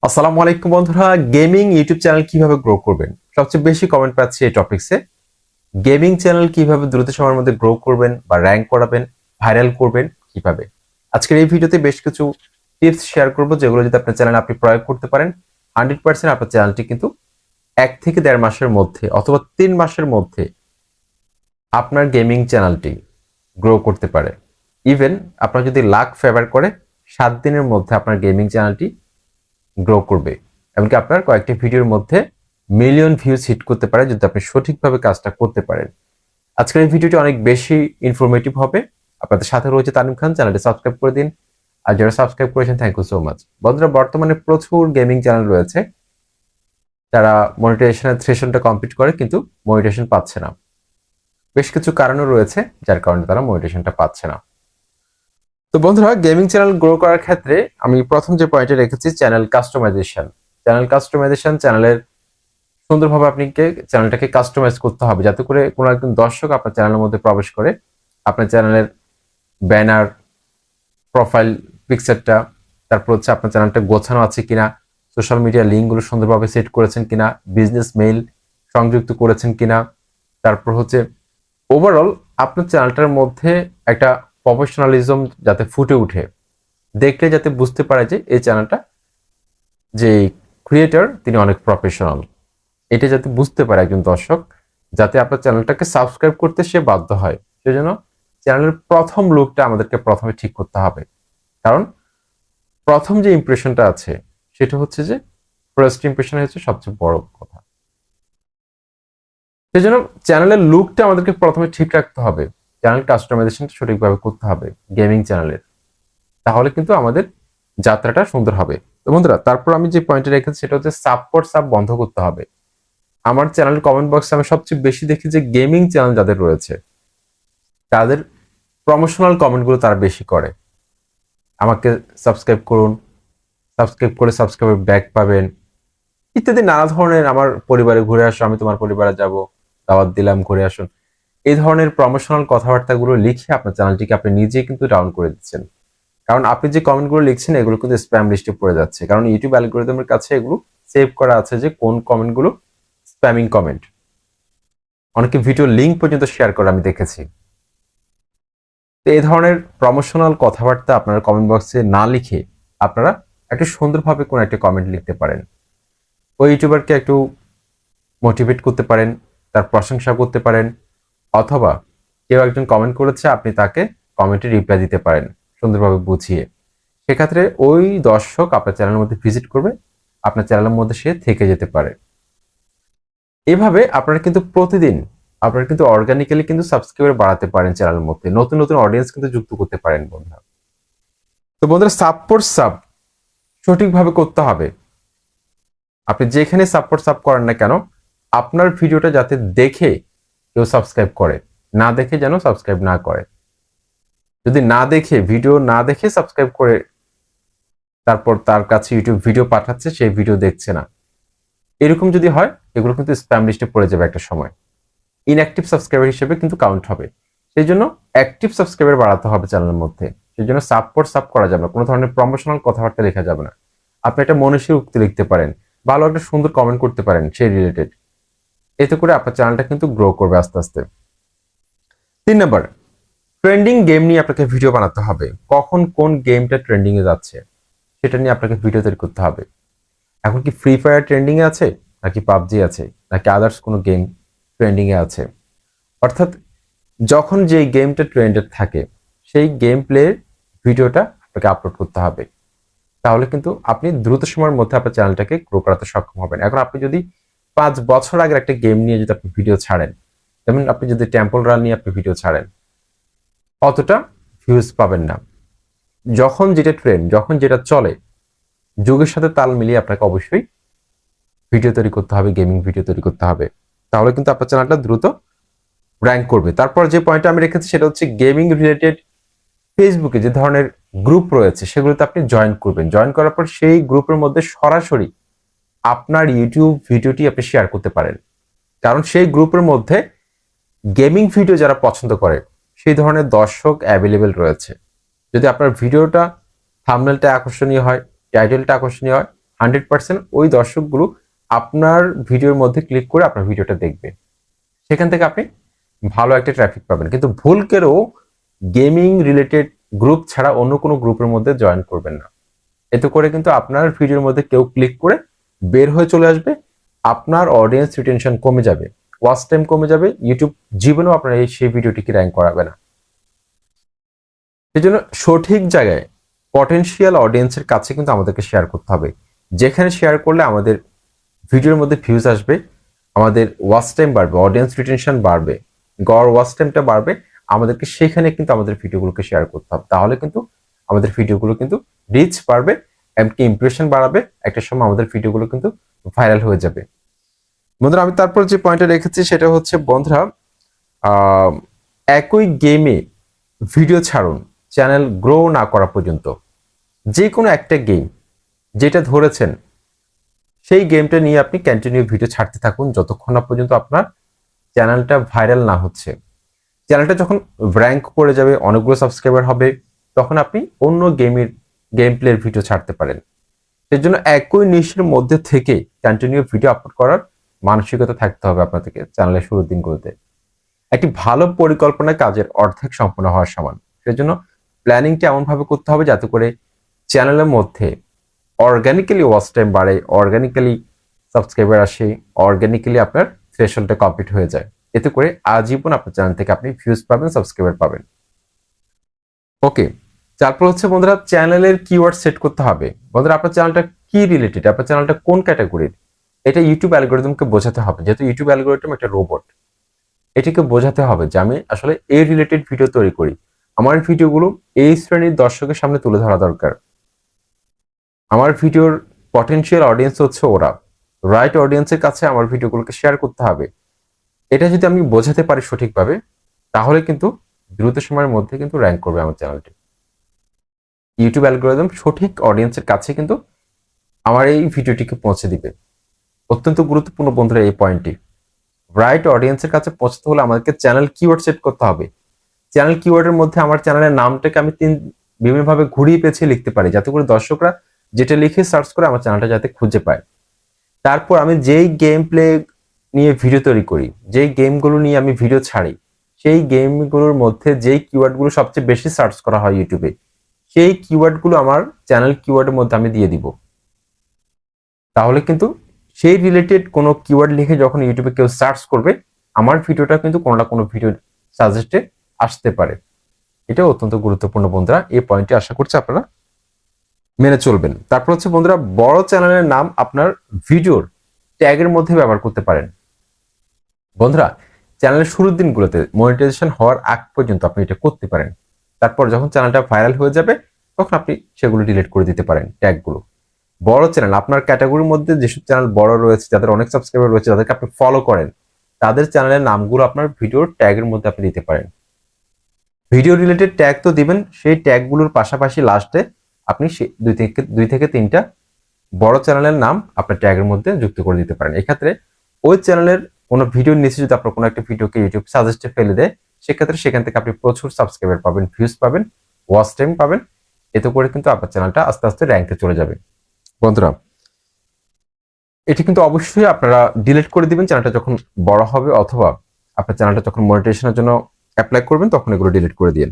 আসসালামু আলাইকুম বন্ধুরা, গেমিং ইউটিউব চ্যানেল কিভাবে গ্রো করবেন? সবচেয়ে বেশি কমেন্ট পাচ্ছি এই টপিকসে। গেমিং চ্যানেল কিভাবে দ্রুত সময়ের মধ্যে গ্রো করবেন বা র্যাঙ্ক করাবেন, ভাইরাল করবেন কিভাবে? আজকের এই ভিডিওতে বেশ কিছু টিপস শেয়ার করব, যেগুলো যদি আপনার চ্যানেলে আপনি প্রয়োগ করতে পারেন 100% আপনার চ্যানেলটি কিন্তু 1 থেকে 1.5 মাসের মধ্যে অথবা 3 মাসের মধ্যে আপনার গেমিং চ্যানেলটি গ্রো করতে পারে। ইভেন আপনার যদি লাক ফেভার করে 7 দিনের মধ্যে আপনার গেমিং চ্যানেলটি গ্রো করবে। এমনকি আপনার কয়েকটি ভিডিওর মধ্যে মিলিয়ন ভিউজ হিট করতে পারে যদি আপনি সঠিকভাবে কাজটা করতে পারেন। আজকের এই ভিডিওটি অনেক বেশি ইনফরমেটিভ হবে। আপনাদের সাথে রয়েছে তানিম খান, চ্যানেলটি সাবস্ক্রাইব করে দিন। আর যারা সাবস্ক্রাইব করেছেন থ্যাংক ইউ সো মাচ। বন্ধুরা, বর্তমানে প্রচুর গেমিং চ্যানেল রয়েছে যারা মনিটাইজেশনের থ্রেশহোল্ডটা কমপ্লিট করে কিন্তু মনিটাইজেশন পাচ্ছে না। বেশ কিছু কারণও রয়েছে যার কারণে তারা মনিটাইজেশনটা পাচ্ছে না। তো বন্ধুরা, গেমিং চ্যানেল গ্রো করার ক্ষেত্রে আমি প্রথম যে পয়েন্টে রেখেছি চ্যানেল কাস্টমাইজেশন। চ্যানেলের সুন্দরভাবে আপনাকে চ্যানেলটাকে কাস্টমাইজ করতে হবে, যাতে করে কোনো একজন দর্শক আপনার চ্যানেলের মধ্যে প্রবেশ করে আপনার চ্যানেলের ব্যানার, প্রোফাইল পিকচারটা, তারপর হচ্ছে আপনার চ্যানেলটা গোছানো আছে কিনা, সোশ্যাল মিডিয়া লিঙ্কগুলো সুন্দরভাবে সেট করেছেন কিনা, বিজনেস মেইল সংযুক্ত করেছেন কিনা, তারপর হচ্ছে ওভারঅল আপনার চ্যানেলটার মধ্যে একটা প্রফেশনালিজম যাতে ফুটে উঠে, দেখলে যাতে বুঝতে পারে যে এই চ্যানেলটা, যে ক্রিয়েটর তিনি অনেক প্রফেশনাল, এটা যাতে বুঝতে পারে একজন দর্শক, যাতে আপনার চ্যানেলটাকে সাবস্ক্রাইব করতে সে বাধ্য হয়। সেজন্য চ্যানেলের প্রথম লুকটা আমাদেরকে প্রথমে ঠিক করতে হবে। কারণ প্রথম যে ইমপ্রেশনটা আছে সেটা হচ্ছে যে ফার্স্ট ইমপ্রেশন হচ্ছে সবচেয়ে বড় কথা। সেজন্য চ্যানেলের লুকটা আমাদেরকে প্রথমে ঠিক রাখতে হবে, চ্যানেল কাস্টমাইজেশনটা সঠিকভাবে করতে হবে গেমিং চ্যানেলের, তাহলে কিন্তু আমাদের যাত্রাটা সুন্দর হবে। তো বন্ধুরা, তারপর আমি যে পয়েন্টে রেখেছি সেটা হচ্ছে সাব বন্ধ করতে হবে। আমার চ্যানেল কমেন্ট বক্সে আমি সবচেয়ে বেশি দেখি যে গেমিং চ্যানেল যাদের রয়েছে তাদের প্রমোশনাল কমেন্টগুলো তারা বেশি করে। আমাকে সাবস্ক্রাইব করুন, সাবস্ক্রাইব করে সাবস্ক্রাইবার ব্যাক পাবেন, ইত্যাদি নানা ধরনের, আমার পরিবারে ঘুরে আসো, আমি তোমার পরিবারে যাব, দাওয়াত দিলাম, ঘুরে আসুন, এই ধরনের প্রমোশনাল কথাবার্তাগুলো লিখে আপনার চ্যানেলটিকে আপনি নিজেই কিন্তু ডাউন করে দিচ্ছেন। কারণ আপনি যে কমেন্টগুলো লিখছেন এগুলো কিন্তু স্প্যাম লিস্টে পড়ে যাচ্ছে, কারণ ইউটিউব অ্যালগরিদমের কাছে এগুলো সেভ করা আছে যে কোন কমেন্টগুলো স্প্যামিং কমেন্ট। অনেকে ভিডিও লিঙ্ক পর্যন্ত শেয়ার করে আমি দেখেছি। তো এই ধরনের প্রমোশনাল কথাবার্তা আপনারা কমেন্ট বক্সে না লিখে আপনারা একটু সুন্দরভাবে কোনো একটা কমেন্ট লিখতে পারেন। ওই ইউটিউবারকে একটু মোটিভেট করতে পারেন, তার প্রশংসা করতে পারেন, অথবা কেউ একজন কমেন্ট করেছে আপনি তাকে কমেন্টে রিপ্লাই দিতে পারেন সুন্দরভাবে বুঝিয়ে। সেক্ষেত্রে ওই দর্শক আপনার চ্যানেলের মধ্যে ভিজিট করবে, আপনার চ্যানেলের মধ্যে সে থেকে যেতে পারে। এভাবে আপনারা কিন্তু প্রতিদিন আপনারা কিন্তু অর্গানিক্যালি কিন্তু সাবস্ক্রাইবার বাড়াতে পারেন, চ্যানেলের মধ্যে নতুন নতুন অডিয়েন্স কিন্তু যুক্ত করতে পারেন বন্ধুরা। তো বন্ধুরা, সাব সঠিকভাবে করতে হবে। আপনি যেখানে সাব করেন না কেন, আপনার ভিডিওটা যাতে দেখে কেউ সাবস্ক্রাইব করে, না দেখে যেন সাবস্ক্রাইব না করে। যদি না দেখে, ভিডিও না দেখে সাবস্ক্রাইব করে তারপর তার কাছে ইউটিউব ভিডিও পাঠাচ্ছে, সেই ভিডিও দেখছে না, এরকম যদি হয় এগুলো কিন্তু স্প্যাম লিস্টে পড়ে যাবে একটা সময়, ইনঅ্যাক্টিভ সাবস্ক্রাইবার হিসেবে কিন্তু কাউন্ট হবে। সেই জন্য অ্যাক্টিভ সাবস্ক্রাইবার বাড়াতে হবে চ্যানেলের মধ্যে। সেই জন্য সাব করা যাবে না, কোনো ধরনের প্রমোশনাল কথাবার্তা লেখা যাবে না। আপনি একটা মনীষী উক্তি লিখতে পারেন, ভালো একটা সুন্দর কমেন্ট করতে পারেন সেই রিলেটেড, এতে করে আপনার চ্যানেলটা কিন্তু গ্রো করবে আস্তে আস্তে। 3 নম্বর, ট্রেন্ডিং গেম নিয়ে আপনাকে ভিডিও বানাতে হবে। কখন কোন গেমটা ট্রেন্ডিং এ যাচ্ছে সেটা নিয়ে আপনাকে ভিডিও তৈরি করতে হবে। এখন কি ফ্রি ফায়ার ট্রেন্ডিং এ আছে, নাকি পাবজি আছে, নাকি আদার্স কোনো গেম ট্রেন্ডিং এ আছে? অর্থাৎ যখন যে গেমটা ট্রেন্ডেড থাকে সেই গেম প্লের ভিডিওটা আপনাকে আপলোড করতে হবে, তাহলে কিন্তু আপনি দ্রুত সময়ের মধ্যে আপনার চ্যানেলটাকে গ্রো করাতে সক্ষম হবেন। এখন আপনি যদি 5 বছর আগের একটা গেম নিয়ে যদি আপনি ভিডিও ছাড়েন, যেমন আপনি যদি টেম্পল রান নিয়ে আপনি ভিডিও ছাড়েন, অতটা ভিউজ পাবেন না। যখন যেটা ট্রেন্ড, যখন যেটা চলে, যুগের সাথে তাল মিলিয়ে আপনাকে অবশ্যই ভিডিও তৈরি করতে হবে, গেমিং ভিডিও তৈরি করতে হবে, তাহলে কিন্তু আপনার চ্যানেলটা দ্রুত র্যাঙ্ক করবে। তারপর যে পয়েন্টটা আমি রেখেছি সেটা হচ্ছে গেমিং রিলেটেড ফেসবুকে যে ধরনের গ্রুপ রয়েছে সেগুলোতে আপনি জয়েন করবেন। জয়েন করার পর সেই গ্রুপের মধ্যে সরাসরি আপনার ইউটিউব ভিডিওটি আপনি শেয়ার করতে পারেন, কারণ সেই গ্রুপের মধ্যে গেমিং ভিডিও যারা পছন্দ করে সেই ধরনের দর্শক অ্যাভেলেবেল রয়েছে। যদি আপনার ভিডিওটা থাম্বনেলটা আকর্ষণীয় হয়, টাইটেলটা আকর্ষণীয় হয়, 100% ওই দর্শকগুলো আপনার ভিডিওর মধ্যে ক্লিক করে আপনার ভিডিওটা দেখবে, সেখান থেকে আপনি ভালো একটা ট্রাফিক পাবেন। কিন্তু ভুল করেও গেমিং রিলেটেড গ্রুপ ছাড়া অন্য কোনো গ্রুপের মধ্যে জয়েন করবেন না। এতে করে কিন্তু আপনার ভিডিওর মধ্যে কেউ ক্লিক করে বের হয়ে চলে আসবে, আপনার অডিয়েন্স রিটেনশন কমে যাবে, ওয়াচ টাইম কমে যাবে, ইউটিউব জীবনেও আপনার সেই ভিডিওটিকে র্যাঙ্ক করাবে না। সেই জন্য সঠিক জায়গায় পটেনশিয়াল অডিয়েন্সের কাছে কিন্তু আমাদেরকে শেয়ার করতে হবে, যেখানে শেয়ার করলে আমাদের ভিডিওর মধ্যে ভিউজ আসবে, আমাদের ওয়াচ টাইম বাড়বে, অডিয়েন্স রিটেনশন বাড়বে, গড় ওয়াচ টাইমটা বাড়বে, আমাদেরকে সেখানে কিন্তু আমাদের ভিডিওগুলোকে শেয়ার করতে হবে। তাহলে কিন্তু আমাদের ভিডিওগুলো কিন্তু রিচ বাড়বে, এমনকি ইমপ্রেশন বাড়াবে, একটা সময় আমাদের ভিডিওগুলো কিন্তু ভাইরাল হয়ে যাবে। বন্ধুরা আমি তারপর যে পয়েন্টটা রেখেছি সেটা হচ্ছে, বন্ধুরা একই গেমে ভিডিও ছাড়ুন চ্যানেল গ্রো না করা পর্যন্ত। যে কোনো একটা গেম যেটা ধরেছেন সেই গেমটা নিয়ে আপনি কন্টিনিউ ভিডিও ছাড়তে থাকুন যতক্ষণ না পর্যন্ত আপনার চ্যানেলটা ভাইরাল না হচ্ছে। চ্যানেলটা যখন র্যাঙ্ক করে যাবে, অনেকগুলো সাবস্ক্রাইবার হবে, তখন আপনি অন্য গেম প্লের ভিডিও ছাড়তে পারেন। সেই জন্য একই নিশের মধ্যে থেকে কন্টিনিউ ভিডিও আপলোড করার মানসিকতা থাকতে হবে আপনাদেরকে চ্যানেলের শুরুর দিনগুলোতে। একটি ভালো পরিকল্পনা কাজের অর্ধেক সম্পূর্ণ হওয়ার সমান। সেজন্য প্ল্যানিংটা এমনভাবে করতে হবে যাতে করে চ্যানেলের মধ্যে অর্গানিক্যালি ওয়াচ টাইম বাড়ে, অর্গানিক্যালি সাবস্ক্রাইবার আসে, অর্গানিক্যালি আপনার থ্রেশহোল্ডটা কমপ্লিট হয়ে যায়। এতে করে আজীবন আপনার চ্যানেল থেকে আপনি ভিউজ পাবেন, সাবস্ক্রাইবার পাবেন। ওকে, তারপর হচ্ছে বন্ধুরা চ্যানেলের কিওয়ার্ড সেট করতে হবে। বন্ধুরা আপনার চ্যানেলটা কি রিলেটেড, আপনার চ্যানেলটা কোন ক্যাটাগরির, এটা ইউটিউব অ্যালগরিদমকে বোঝাতে হবে। যেহেতু ইউটিউব অ্যালগরিদম একটা রোবট, এটিকে বোঝাতে হবে যে আমি আসলে এই রিলেটেড ভিডিও তৈরি করি, আমার ভিডিওগুলো এই শ্রেণীর দর্শকের সামনে তুলে ধরা দরকার, আমার ভিডিওর পটেনশিয়াল অডিয়েন্স হচ্ছে ওরা, রাইট অডিয়েন্সের কাছে আমার ভিডিওগুলোকে শেয়ার করতে হবে। এটা যদি আমি বোঝাতে পারি সঠিকভাবে, তাহলে কিন্তু দ্রুত সময়ের মধ্যে কিন্তু র্যাঙ্ক করবে আমার চ্যানেলটি। ইউটিউব অ্যালগরিদম সঠিক অডিয়েন্সের কাছে কিন্তু আমার এই ভিডিওটিকে পৌঁছে দিবে। অত্যন্ত গুরুত্বপূর্ণ বন্ধুরা এই পয়েন্টটি। রাইট অডিয়েন্সের কাছে পৌঁছতে হলে আমাদেরকে চ্যানেল কিওয়ার্ড সেট করতে হবে। চ্যানেল কিওয়ার্ডের মধ্যে আমার চ্যানেলের নামটাকে আমি বিভিন্নভাবে ঘুরিয়ে পেঁচিয়ে লিখতে পারি, যাতে করে দর্শকরা যেটা লিখে সার্চ করে আমার চ্যানেলটা যাতে খুঁজে পায়। তারপর আমি যেই গেম প্লে নিয়ে ভিডিও তৈরি করি, যেই গেমগুলো নিয়ে আমি ভিডিও ছাড়ি, সেই গেমগুলোর মধ্যে যেই কিওয়ার্ডগুলো সবচেয়ে বেশি সার্চ করা হয় ইউটিউবে, সেই কিওয়ার্ডগুলো আমার চ্যানেল কিওয়ার্ডের মধ্যে আমি দিয়ে দিব। তাহলে কিন্তু সেই রিলেটেড কোনো কিওয়ার্ড লিখে যখন ইউটিউবে কেউ সার্চ করবে, আমার ভিডিওটা কিন্তু কোনো না কোনো ভিডিও সাজেস্টে আসতে পারে। এটা অত্যন্ত গুরুত্বপূর্ণ বন্ধুরা, এই পয়েন্টটি আশা করছি আপনারা মেনে চলবেন। তারপর হচ্ছে বন্ধুরা, বড় চ্যানেলের নাম আপনার ভিডিওর ট্যাগের মধ্যে ব্যবহার করতে পারেন। বন্ধুরা চ্যানেলের শুরুর দিনগুলোতে মনিটাইজেশন হওয়ার আগ পর্যন্ত আপনি এটা করতে পারেন। তারপর যখন চ্যানেলটা ভাইরাল হয়ে যাবে, তখন আপনি সেগুলো ডিলিট করে দিতে পারেন ট্যাগগুলো। বড় চ্যানেল, আপনার ক্যাটাগরির মধ্যে যেসব চ্যানেল বড় রয়েছে, যাদের অনেক সাবস্ক্রাইবার রয়েছে, যাদেরকে আপনি ফলো করেন, তাদের চ্যানেলের নামগুলো আপনার ভিডিওর ট্যাগের মধ্যে আপনি দিতে পারেন। ভিডিও রিলেটেড ট্যাগ তো দিবেন, সেই ট্যাগগুলোর পাশাপাশি লাস্টে আপনি দুই থেকে তিনটা বড় চ্যানেলের নাম আপনার ট্যাগের মধ্যে যুক্ত করে দিতে পারেন। এক্ষেত্রে ওই চ্যানেলের কোনো ভিডিওর নিচে যদি আপনার কোনো একটা ভিডিওকে ইউটিউব সাজেস্টে ফেলে দেয়, সেক্ষেত্রে সেখান থেকে আপনি প্রচুর সাবস্ক্রাইবার পাবেন, ভিউজ পাবেন, ওয়াচ টাইম পাবেন। এতে করে কিন্তু আপনার চ্যানেলটা আস্তে আস্তে র্যাঙ্কে চলে যাবে। বন্ধুরা এটি কিন্তু অবশ্যই আপনারা ডিলিট করে দিবেন চ্যানেলটা যখন বড় হবে, অথবা আপনার চ্যানেলটা যখন মনিটাইজেশনের জন্য অ্যাপ্লাই করবেন তখন এগুলো ডিলিট করে দিন।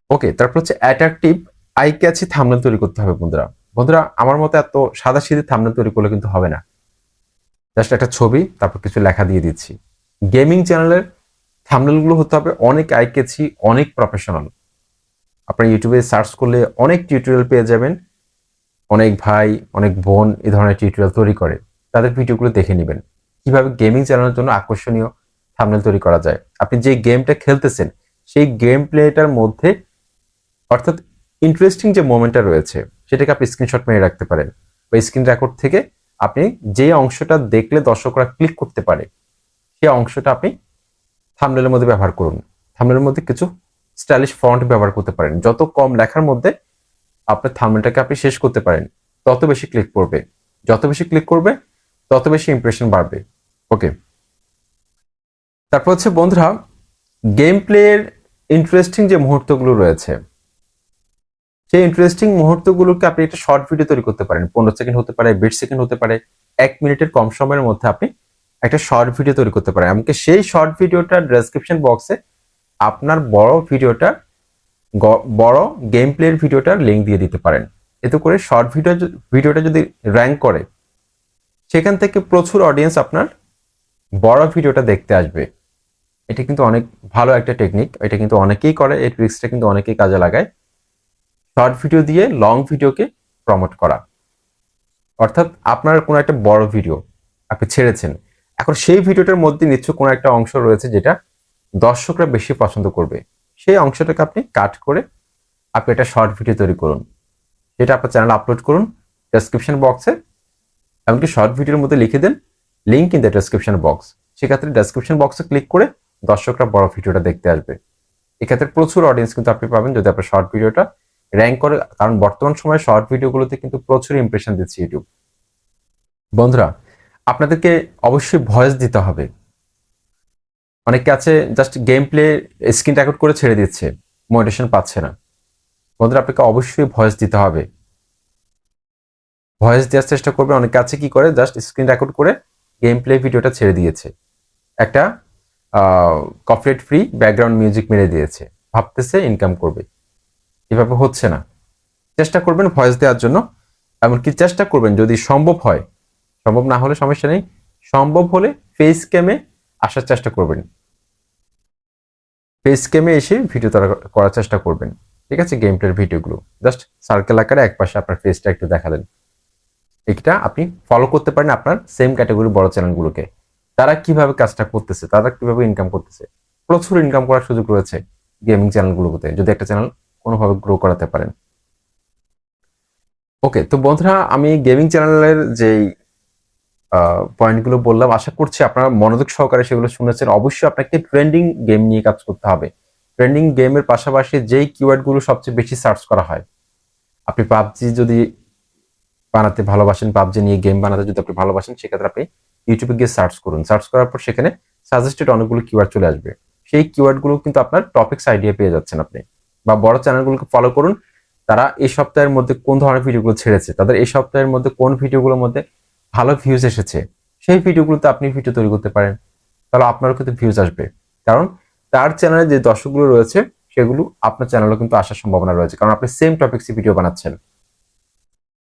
ওকে, তারপর হচ্ছে অ্যাট্রাকটিভ আই ক্যাচি থাম্বনেল তৈরি করতে হবে বন্ধুরা। বন্ধুরা আমার মতে এত সাদাসিধে থাম্বনেল তৈরি করলে কিন্তু হবে না। জাস্ট একটা ছবি তারপর কিছু লেখা দিয়ে দিচ্ছি। গেমিং চ্যানেলের থাম্বনেলগুলো হতে হবে অনেক আই ক্যাচি, অনেক প্রফেশনাল। আপনারা ইউটিউবে সার্চ করলে অনেক টিউটোরিয়াল পেয়ে যাবেন, অনেক ভাই অনেক বোন এই ধরনের টিউটোরিয়াল তৈরি করে, তাদের ভিডিওগুলো দেখে নেবেন কিভাবে গেমিং চ্যানেলের জন্য আকর্ষণীয় থাম্বনেল তৈরি করা যায়। আপনি যে গেমটা খেলতেছেন সেই গেম প্লেটার মধ্যে, অর্থাৎ ইন্টারেস্টিং যে মোমেন্টটা রয়েছে সেটাকে আপনি স্ক্রিনশট মেরে রাখতে পারেন, বা স্ক্রিন রেকর্ড থেকে আপনি যে অংশটা দেখলে দর্শকরা ক্লিক করতে পারে সেই অংশটা আপনি থাম্বনেলের মধ্যে ব্যবহার করুন। থাম্বনেলের মধ্যে কিছু স্টাইলিশ ফন্ট ব্যবহার করতে পারেন। যত কম লেখার মধ্যে আপনার থাম্বনেলটাকে আপনি শেষ করতে পারেন, তত বেশি ক্লিক করবে, যত বেশি ক্লিক করবে তত বেশি ইমপ্রেশন বাড়বে। ওকে, তারপর হচ্ছে বন্ধুরা গেম প্লের ইন্টারেস্টিং যে মুহূর্তগুলো রয়েছে, সেই ইন্টারেস্টিং মুহূর্তগুলোকে আপনি একটা শর্ট ভিডিও তৈরি করতে পারেন। 15 সেকেন্ড হতে পারে, 20 সেকেন্ড হতে পারে, 1 মিনিটের কম সময়ের মধ্যে আপনি একটা শর্ট ভিডিও তৈরি করতে পারেন। এমনকি সেই শর্ট ভিডিওটার ডেসক্রিপশন বক্সে আপনার বড় গেম প্লের ভিডিওটার লিঙ্ক দিয়ে দিতে পারেন। এতে করে শর্ট ভিডিওটা যদি র্যাঙ্ক করে, সেখান থেকে প্রচুর অডিয়েন্স আপনার বড় ভিডিওটা দেখতে আসবে। এটা কিন্তু অনেক ভালো একটা টেকনিক, এটা কিন্তু অনেকেই করে, এই ট্রিক্সটা কিন্তু অনেকেই কাজে লাগায়। শর্ট ভিডিও দিয়ে লং ভিডিওকে প্রমোট করা, অর্থাৎ আপনার কোনো একটা বড় ভিডিও আপনি ছেড়েছেন, এখন সেই ভিডিওটার মধ্যে নিশ্চয় কোনো একটা অংশ রয়েছে যেটা দর্শকরা বেশি পছন্দ করবে, সেই অংশটাকে আপনি কাট করে আপনি একটা শর্ট ভিডিও তৈরি করুন, সেটা আপনার চ্যানেলে আপলোড করুন। ডেসক্রিপশন বক্সে এমনকি শর্ট ভিডিওর মধ্যে লিখে দেন link in the description box. সেক্ষেত্রে ডেসক্রিপশন বক্সে ক্লিক করে দর্শকরা বড় ভিডিওটা দেখতে আসবে। এক্ষেত্রে প্রচুর অডিয়েন্স কিন্তু আপনি পাবেন যদি আপনার শর্ট ভিডিওটা র্যাঙ্ক করে, কারণ বর্তমান সময়ে শর্ট ভিডিওগুলোতে কিন্তু প্রচুর ইমপ্রেশন দিচ্ছে ইউটিউব। বন্ধুরা, আপনাদেরকে অবশ্যই ভয়েস দিতে হবে। অনেকে আছে just game play screen record করে ছেড়ে দিচ্ছে, মোটিভেশন পাচ্ছে না। বন্ধুরা, আপনাকে অবশ্যই ভয়েস দিতে হবে। ভয়েস দেওয়ার চেষ্টা করবে। অনেকে আছে কি করে, জাস্ট স্ক্রিন রেকর্ড করে গেম প্লে ভিডিওটা ছেড়ে দিয়েছে, একটা কপিরাইট ফ্রি ব্যাকগ্রাউন্ড মিউজিক মেরে দিয়েছে, ভাবতেছে ইনকাম করবে। এভাবে হচ্ছে না। চেষ্টা করবেন ভয়েস দেওয়ার জন্য, এমনকি চেষ্টা করবেন যদি সম্ভব হয়, সম্ভব না হলে সমস্যা নেই, সম্ভব হলে ফেস ক্যামে আসার চেষ্টা করবেন, ফেস ক্যামে এসে ভিডিও করার চেষ্টা করবেন। ঠিক আছে, গেম প্লের ভিডিওগুলো জাস্ট সার্কেল আকারে একপাশে আপনার ফেসটা একটু দেখালেন। এটা আপনি ফলো করতে পারেন আপনার সেম ক্যাটাগরি বড় চ্যানেলগুলোকে, তারা কিভাবে কাজটা করতেছে, তারা কিভাবে ইনকাম করতেছে। প্রচুর ইনকাম করার সুযোগ রয়েছে গেমিং চ্যানেলগুলোতে, যদি একটা চ্যানেল কোনোভাবে গ্রো করাতে পারেন। ওকে, তো বন্ধুরা, আমি গেমিং চ্যানেলের যেই পয়েন্টগুলো বললাম, আশা করছি আপনারা মনোযোগ সহকারে সেগুলো শুনেছেন। অবশ্যই আপনাকে ট্রেন্ডিং গেম নিয়ে কাজ করতে হবে। ট্রেন্ডিং গেমের পাশাপাশি যেই কিওয়ার্ডগুলো সবচেয়ে বেশি সার্চ করা হয়, আপনি পাবজি যদি বানাতে ভালোবাসেন, পাবজি নিয়ে গেম বানাতে যদি আপনি ভালোবাসেন, সেক্ষেত্রে আপনি ইউটিউবে গিয়ে সার্চ করুন। সার্চ করার পর সেখানে সাজেস্টেড অনেকগুলো কিওয়ার্ড চলে আসবে। সেই কিওয়ার্ডগুলো কিন্তু আপনার টপিকস আইডিয়া পেয়ে যাচ্ছেন আপনি। বা বড় চ্যানেলগুলোকে ফলো করুন, তারা এই সপ্তাহের মধ্যে কোন ধরনের ভিডিওগুলো ছেড়েছে, তাদের এই সপ্তাহের মধ্যে কোন ভিডিওগুলোর মধ্যে ভালো ভিউজ এসেছে, সেই ভিডিওগুলোতে আপনি ভিডিও তৈরি করতে পারেন। তাহলে আপনারও কিন্তু ভিউজ আসবে, কারণ তার চ্যানেলে যে দর্শকগুলো রয়েছে সেগুলো আপনার চ্যানেলেও কিন্তু আসার সম্ভাবনা রয়েছে, কারণ আপনি সেম টপিক্সে ভিডিও বানাচ্ছেন।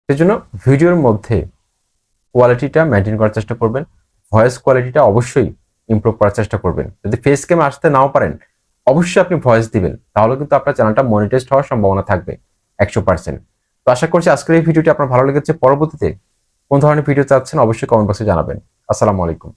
সেজন্য ভিডিওর মধ্যে কোয়ালিটিটা মেনটেন করার চেষ্টা করবেন, ভয়েস কোয়ালিটিটা অবশ্যই ইমপ্রুভ করার চেষ্টা করবেন। যদি ফেস ক্যাম আসতে নাও পারেন, অবশ্যই আপনি ভয়েস দিবেন, তাহলে কিন্তু আপনার চ্যানেলটা মনিটাইজড হওয়ার সম্ভাবনা থাকবে 100%। তো আশা করছি আজকের এই ভিডিওটি আপনার ভালো লেগেছে। পরবর্তীতে কোন ধরনের ভিডিও চাচ্ছেন অবশ্যই কমেন্ট বক্সে জানাবেন। আসসালামু আলাইকুম।